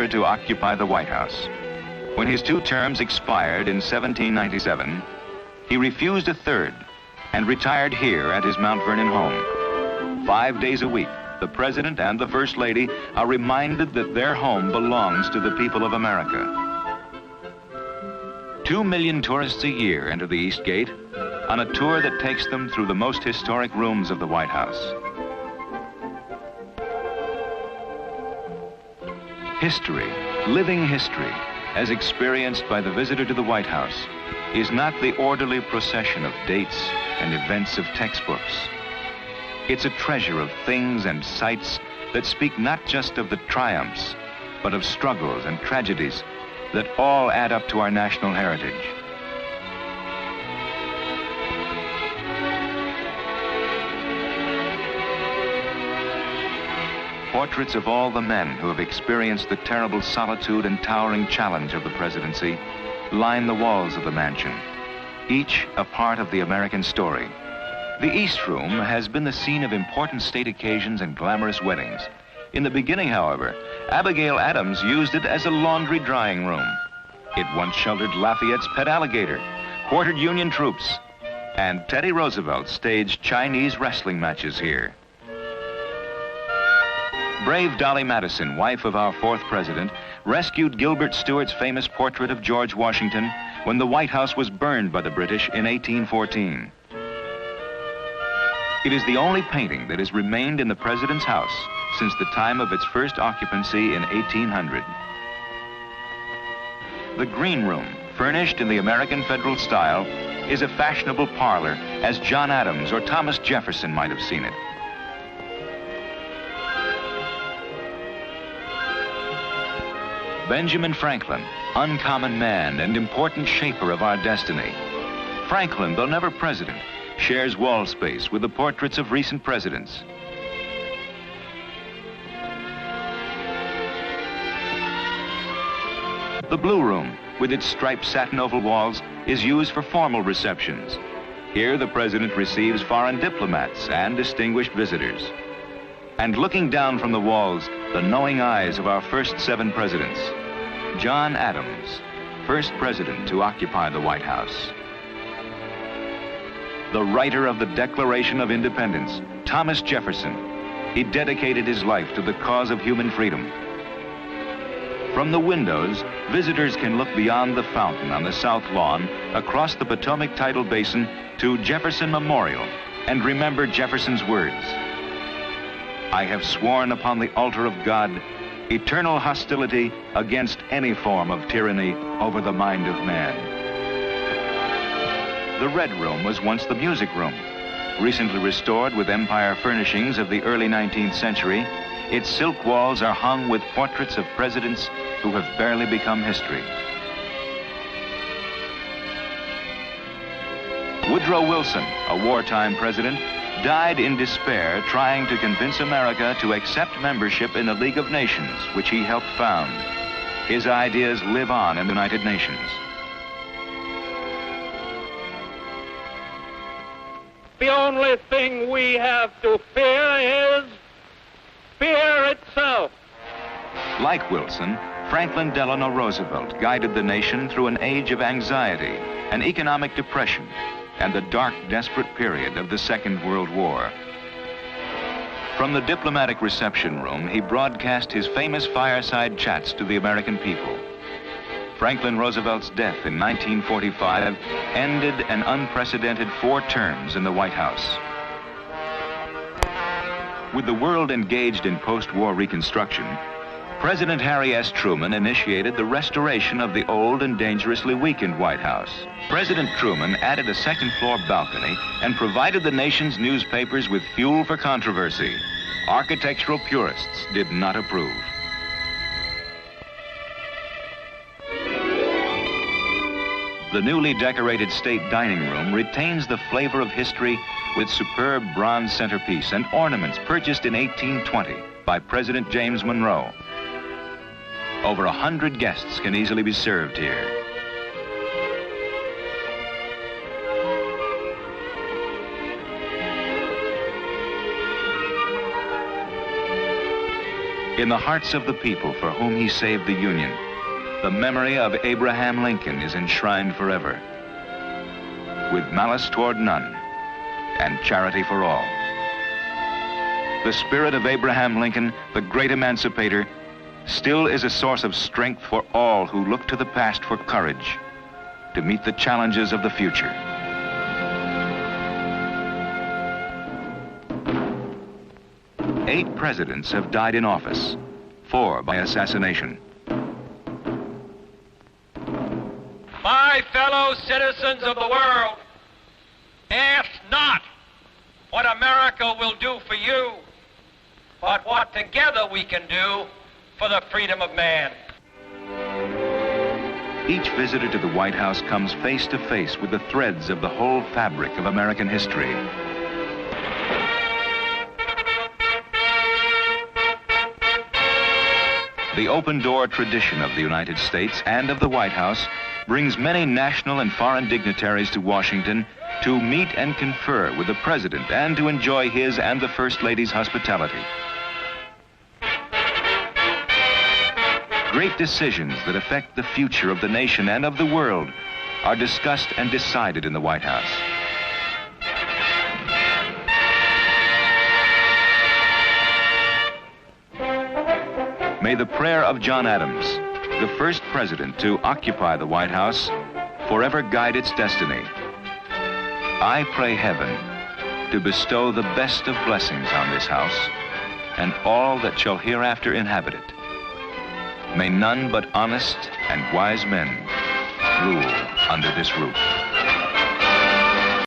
never to occupy the White House. When his 2 terms expired in 1797, he refused a third and retired here at his Mount Vernon home. 5 days a week, the President and the First Lady are reminded that their home belongs to the people of America. 2 million tourists a year enter the East Gate on a tour that takes them through the most historic rooms of the White House. History, living history, as experienced by the visitor to the White House, is not the orderly procession of dates and events of textbooks. It's a treasure of things and sights that speak not just of the triumphs, but of struggles and tragedies that all add up to our national heritage. Portraits of all the men who have experienced the terrible solitude and towering challenge of the presidency line the walls of the mansion, each a part of the American story. The East Room has been the scene of important state occasions and glamorous weddings. In the beginning, however, Abigail Adams used it as a laundry drying room. It once sheltered Lafayette's pet alligator, quartered Union troops, and Teddy Roosevelt staged Chinese wrestling matches here. Brave Dolly Madison, wife of our 4th president, rescued Gilbert Stuart's famous portrait of George Washington when the White House was burned by the British in 1814. It is the only painting that has remained in the president's house since the time of its first occupancy in 1800. The Green Room, furnished in the American Federal style, is a fashionable parlor as John Adams or Thomas Jefferson might have seen it. Benjamin Franklin, uncommon man and important shaper of our destiny. Franklin, though never president, shares wall space with the portraits of recent presidents. The Blue Room, with its striped satin oval walls, is used for formal receptions. Here, the president receives foreign diplomats and distinguished visitors. And looking down from the walls, the knowing eyes of our first 7 presidents. John Adams, first president to occupy the White House. The writer of the Declaration of Independence, Thomas Jefferson. He dedicated his life to the cause of human freedom. From the windows, visitors can look beyond the fountain on the south lawn, across the Potomac tidal basin to Jefferson Memorial, and remember Jefferson's words. I have sworn upon the altar of God eternal hostility against any form of tyranny over the mind of man. The Red Room was once the music room. Recently restored with Empire furnishings of the early 19th century, its silk walls are hung with portraits of presidents who have barely become history. Woodrow Wilson, a wartime president, died in despair trying to convince America to accept membership in the League of Nations, which he helped found. His ideas live on in the United Nations. The only thing we have to fear is fear itself. Like Wilson, Franklin Delano Roosevelt guided the nation through an age of anxiety, an economic depression, and the dark, desperate period of the Second World War. From the diplomatic reception room, he broadcast his famous fireside chats to the American people. Franklin Roosevelt's death in 1945 ended an unprecedented 4 terms in the White House. With the world engaged in post-war reconstruction, President Harry S. Truman initiated the restoration of the old and dangerously weakened White House. President Truman added a second-floor balcony and provided the nation's newspapers with fuel for controversy. Architectural purists did not approve. The newly decorated state dining room retains the flavor of history with superb bronze centerpiece and ornaments purchased in 1820 by President James Monroe. Over 100 guests can easily be served here. In the hearts of the people for whom he saved the Union, the memory of Abraham Lincoln is enshrined forever. With malice toward none and charity for all. The spirit of Abraham Lincoln, the great emancipator, still is a source of strength for all who look to the past for courage to meet the challenges of the future. Eight presidents have died in office, 4 by assassination. My fellow citizens of the world, ask not what America will do for you, but what together we can do for the freedom of man. Each visitor to the White House comes face to face with the threads of the whole fabric of American history. The open-door tradition of the United States and of the White House brings many national and foreign dignitaries to Washington to meet and confer with the President and to enjoy his and the First Lady's hospitality. Great decisions that affect the future of the nation and of the world are discussed and decided in the White House. May the prayer of John Adams, the first president to occupy the White House, forever guide its destiny. I pray heaven to bestow the best of blessings on this house and all that shall hereafter inhabit it. May none but honest and wise men rule under this roof.